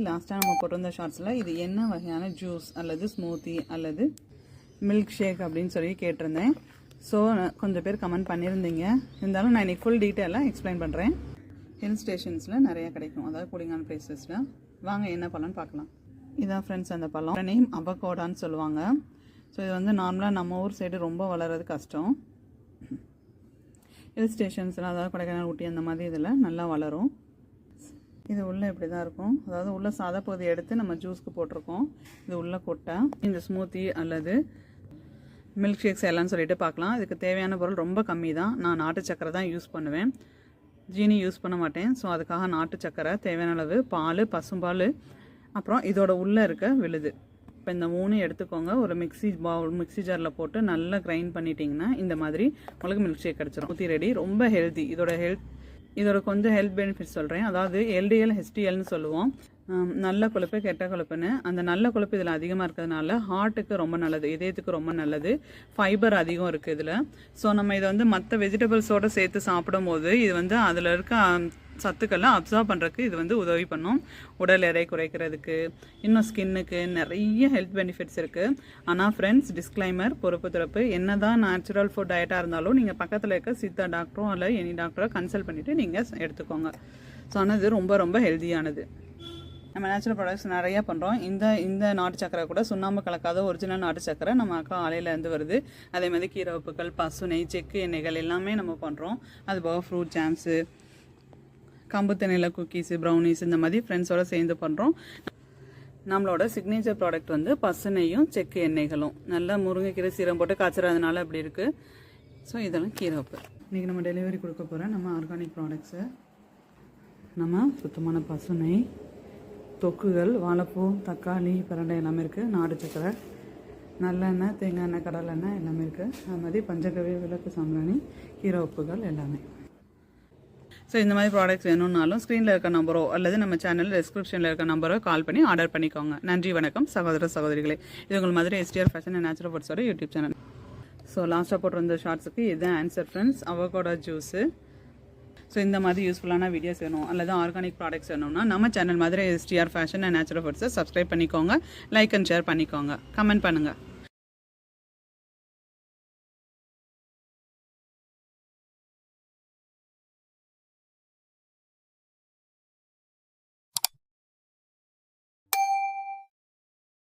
லாஸ்ட்டாக நம்ம போட்டிருந்த ஷார்ட்ஸில் இது என்ன வகையான ஜூஸ் அல்லது ஸ்மூத்தி அல்லது மில்க் ஷேக் அப்படின்னு சொல்லி கேட்டிருந்தேன். ஸோ கொஞ்சம் பேர் கமெண்ட் பண்ணியிருந்தீங்க. இருந்தாலும் நான் இன்றைக்கி ஃபுல் டீட்டெயிலாக எக்ஸ்பிளைன் பண்ணுறேன். ஹில் ஸ்டேஷன்ஸில் நிறையா கிடைக்கும், அதாவது கூலிங்கான பிளேசஸில். வாங்க என்ன பழம்னு பார்க்கலாம். இதான் ஃப்ரெண்ட்ஸ் அந்த பழம். நேம் அவகோடான்னு சொல்லுவாங்க. ஸோ இது வந்து நார்மலாக நம்ம ஊர் சைடு ரொம்ப வளர்கிறது கஷ்டம். ஹில் ஸ்டேஷன்ஸில், அதாவது கொடைக்கானல், ஊட்டி அந்த மாதிரி இதில் நல்லா வளரும். இது உள்ளே இப்படி தான் இருக்கும். அதாவது உள்ளே சாதா பகுதி எடுத்து நம்ம ஜூஸ்க்கு போட்டிருக்கோம். இது உள்ளே கொட்டை. இந்த ஸ்மூத்தி அல்லது மில்க் ஷேக்ஸ் எல்லாம் சொல்லிட்டு பார்க்கலாம். இதுக்கு தேவையான பொருள் ரொம்ப கம்மி தான். நான் நாட்டு சக்கரை தான் யூஸ் பண்ணுவேன், ஜீனி யூஸ் பண்ண மாட்டேன். ஸோ அதுக்காக நாட்டு சக்கரை, தேவையான அளவு பால், பசும்பால், அப்புறம் இதோட உள்ளே இருக்க விழுது. இப்போ இந்த 3 எடுத்துக்கோங்க. ஒரு மிக்ஸி ஜாரில் போட்டு நல்லா கிரைண்ட் பண்ணிட்டீங்கன்னா இந்த மாதிரி உங்களுக்கு மில்க் ஷேக் கிடச்சிரும். ஊற்றி ரெடி. ரொம்ப ஹெல்த்தி. இதோட கொஞ்சம் ஹெல்த் பெனிஃபிட்ஸ் சொல்கிறேன். அதாவது எல்டிஎல் ஹெச்டிஎல்னு சொல்லுவோம், நல்ல கொழுப்பு கெட்ட கொழுப்புன்னு. அந்த நல்ல கொழுப்பு இதில் அதிகமாக இருக்கிறதுனால ஹார்ட்டுக்கு ரொம்ப நல்லது, இதயத்துக்கு ரொம்ப நல்லது. ஃபைபர் அதிகம் இருக்குது இதில். ஸோ நம்ம இதை வந்து மற்ற வெஜிடபிள்ஸோடு சேர்த்து சாப்பிடும் போது இது வந்து அதில் இருக்க சத்துக்கள்லாம் அப்சர்வ் பண்ணுறதுக்கு இது வந்து உதவி பண்ணும். உடல் எடை குறைக்கிறதுக்கு, இன்னும் ஸ்கின்னுக்கு நிறைய ஹெல்த் பெனிஃபிட்ஸ் இருக்குது. ஆனால் ஃப்ரெண்ட்ஸ், டிஸ்க்ளைமர், பொறுப்பு துறப்பு, என்ன தான் நேச்சுரல் ஃபுட் டயட்டாக இருந்தாலும் நீங்கள் பக்கத்தில் இருக்க சித்தா டாக்டரோ இல்லை எனி டாக்டரோ கன்சல்ட் பண்ணிவிட்டு நீங்கள் எடுத்துக்கோங்க. ஸோ ஆனால் இது ரொம்ப ரொம்ப ஹெல்த்தியானது. நம்ம நேச்சுரல் ப்ராடக்ட்ஸ் நிறையா பண்ணுறோம். இந்த நாட்டு சக்கரை கூட சுண்ணாம்பு கலக்காத ஒரிஜினல் நாட்டு சக்கரை நம்ம அக்கா ஆலையிலேருந்து வருது. அதே மாதிரி கீரை உப்புக்கள், பசு நெய், செக்கு எண்ணெய்கள் எல்லாமே நம்ம பண்ணுறோம். அது போக ஃப்ரூட் ஜாம்ஸு, கம்பு தென்னையில் குக்கீஸு, ப்ரௌனிஸ், இந்த மாதிரி ஃப்ரெண்ட்ஸோடு சேர்ந்து பண்ணுறோம். நம்மளோட சிக்னேச்சர் ப்ராடக்ட் வந்து பசு நெய்யும் செக்கு எண்ணெய்களும். நல்லா முருங்கைக்கீரை சீரம் போட்டு காய்ச்சறதுனால அப்படி இருக்குது. ஸோ இதெல்லாம் கீரை உப்பு. இன்றைக்கி நம்ம டெலிவரி கொடுக்க போகிற நம்ம ஆர்கானிக் ப்ராடக்ட்ஸு. நம்ம சுத்தமான பசு நெய், தொக்குகள், வாழைப்பூ, தக்காளி, பிரண்டை எல்லாமே இருக்குது. நாடு சக்கரை, நல்லெண்ணெய், தேங்காய் எண்ணெய், கடலை எண்ணெய் எல்லாமே இருக்குது. அது மாதிரி பஞ்சகவி, விளக்கு சாம்பிராணி, கீரை உப்புகள் எல்லாமே. ஸோ இந்த மாதிரி ப்ராடக்ட்ஸ் வேணும்னாலும் ஸ்க்ரீனில் இருக்க நம்பரோ அல்லது நம்ம சேனல் டிஸ்கிரிப்ஷனில் இருக்க நம்பரோ கால் பண்ணி ஆர்டர் பண்ணிக்கோங்க. நன்றி, வணக்கம் சகோதர சகோதரிகளே. இது உங்கள் மாதிரி எஸ்டிஆர் ஃபேஷன் அண்ட் நேச்சுரல் ஃபுட்ஸோட யூடியூப் சேனல். ஸோ லாஸ்ட்டாக போட்டிருந்த ஷார்ட்ஸுக்கு இதுதான் answer friends. Avocado juice. So இந்த மாதிரி யூஸ்ஃபுல்லான வீடியோஸ் வேணும் அல்லது ஆர்கானிக் ப்ராடக்ட்ஸ் வேணும்னா நம்ம சேனல் மாதிரி எஸ்டிஆர் ஃபேஷன் அண்ட் நேச்சுரல் ஃபுட்ஸை சப்ஸ்கிரைப் பண்ணிக்கோங்க, லைக் அண்ட் ஷேர் பண்ணிக்கோங்க, கமெண்ட் பண்ணுங்கள்.